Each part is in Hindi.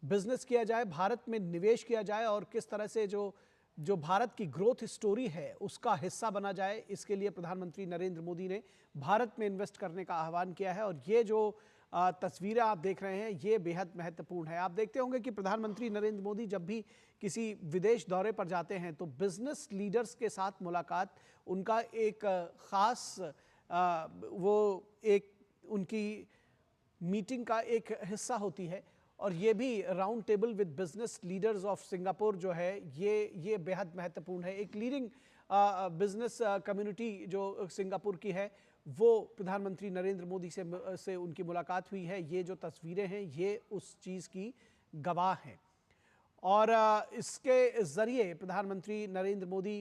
बिजनेस किया जाए, भारत में निवेश किया जाए और किस तरह से जो जो भारत की ग्रोथ स्टोरी है उसका हिस्सा बना जाए। इसके लिए प्रधानमंत्री नरेंद्र मोदी ने भारत में इन्वेस्ट करने का आह्वान किया है और ये जो तस्वीरें आप देख रहे हैं ये बेहद महत्वपूर्ण है। आप देखते होंगे कि प्रधानमंत्री नरेंद्र मोदी जब भी किसी विदेश दौरे पर जाते हैं तो बिजनेस लीडर्स के साथ मुलाकात उनका एक खास वो एक उनकी मीटिंग का एक हिस्सा होती है। और ये भी round table with business leaders of Singapore जो है ये बेहद महत्वपूर्ण है। एक लीडिंग बिजनेस कम्युनिटी जो सिंगापुर की है वो प्रधानमंत्री नरेंद्र मोदी से उनकी मुलाकात हुई है। ये जो तस्वीरें हैं ये उस चीज़ की गवाह हैं और इसके ज़रिए प्रधानमंत्री नरेंद्र मोदी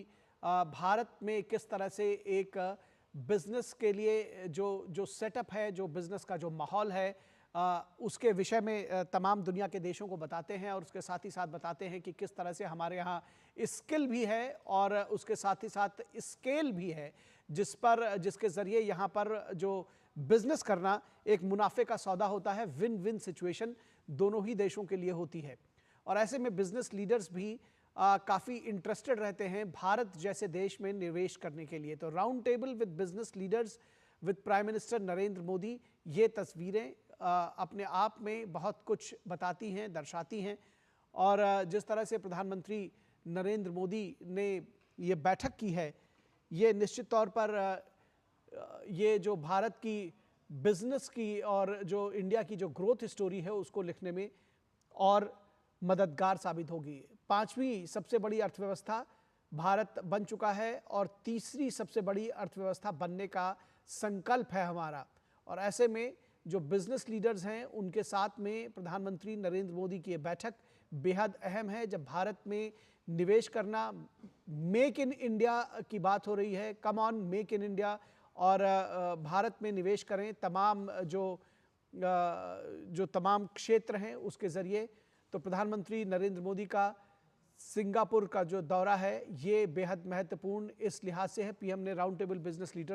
भारत में किस तरह से एक बिजनेस के लिए जो सेटअप है, जो बिजनेस का जो माहौल है उसके विषय में तमाम दुनिया के देशों को बताते हैं और उसके साथ ही साथ बताते हैं कि किस तरह से हमारे यहाँ स्किल भी है और उसके साथ ही साथ स्केल भी है जिसके ज़रिए यहाँ पर जो बिजनेस करना एक मुनाफे का सौदा होता है। विन विन सिचुएशन दोनों ही देशों के लिए होती है और ऐसे में बिजनेस लीडर्स भी काफ़ी इंटरेस्टेड रहते हैं भारत जैसे देश में निवेश करने के लिए। तो round table with business leaders with prime minister Narendra Modi, ये तस्वीरें अपने आप में बहुत कुछ बताती हैं, दर्शाती हैं और जिस तरह से प्रधानमंत्री नरेंद्र मोदी ने ये बैठक की है ये निश्चित तौर पर ये जो भारत की बिजनेस की और जो इंडिया की जो ग्रोथ स्टोरी है उसको लिखने में और मददगार साबित होगी। पांचवी सबसे बड़ी अर्थव्यवस्था भारत बन चुका है और तीसरी सबसे बड़ी अर्थव्यवस्था बनने का संकल्प है हमारा और ऐसे में जो बिजनेस लीडर्स हैं उनके साथ में प्रधानमंत्री नरेंद्र मोदी की ये बैठक बेहद अहम है। जब भारत में निवेश करना, मेक इन इंडिया की बात हो रही है, come on make in India और भारत में निवेश करें तमाम जो तमाम क्षेत्र हैं उसके ज़रिए। तो प्रधानमंत्री नरेंद्र मोदी का सिंगापुर का जो दौरा है ये बेहद महत्वपूर्ण इस लिहाज से है। पीएम ने राउंड टेबल बिजनेस लीडर